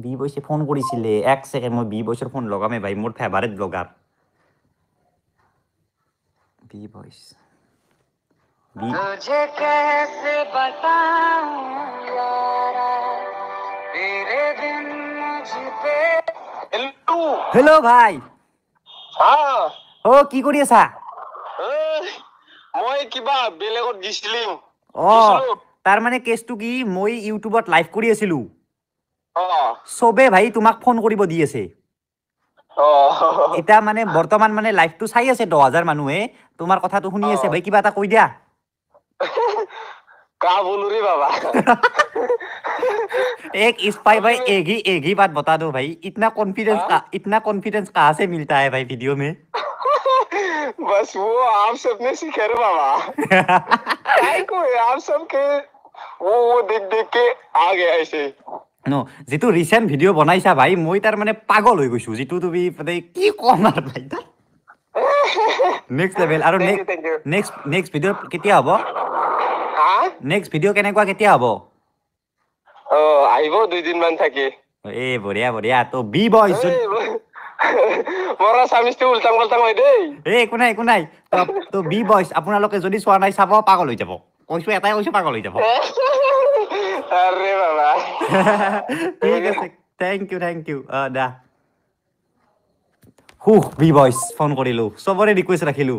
B বয়সে phone কৰিছিলে 1 second মই বি বয়সৰ ফোন লগামে ভাই মোৰ ফেভাৰিট ব্লগাৰ বি বয়স तुझे कैसे बताऊं यारा तेरे बिन मुझ पे हेलो भाई কি কৰি আছা মই কিবা বেলেগত গিছিলিম তাৰ মানে কেছটো কি মই ইউটিউবত লাইভ কৰি আছিলো সবে ভাই তোমাক ফোন কৰিব দি আছে এটা মানে বৰ্তমান মানে লাইভটো চাই আছে 10000 মানুহে তোমাৰ কথাটো শুনি আছে ভাই কিবা এটা কৈ দিয়া का बोलू रे बाबा एक स्पाई भाई एक ही बात बता दो भाई इतना कॉन्फिडेंस कहाँ से मिलता है भाई वीडियो में बस वो आप सबने सीखे रे बाबा को आप सबके वो देख देख के आ गया ऐसे नो जितु रिसेंट ভিডিও বনাইছা ভাই মই তাৰ মানে পাগল হৈ গৈছো জিতু তুমি মানে কি কম আৰ ভাই নেক্সট লেভেল আৰু নেক্সট ভিডিও কেতিয়া হ'ব নেক্সট ভিডিও কেনেকুৱা কেতিয়া হ'ব আইবো 2 দিন মান থাকি এ বঢ়িয়া তো বি বয়স মৰা সামিস্তে উল্টাং পাল্টাং হৈ দেই একো নাই তো বি বয়স আপোনালোকে যদি চোৱা নাই চাব পাগল হৈ যাব কৈছো এটাই কৈছো পাগল হৈ যাব আরে বাবা ঠিক আছে থ্যাংক ইউ দা বি বয়স ফোন কৰিলো সবৰে ৰিকুৱেষ্ট ৰাখিলো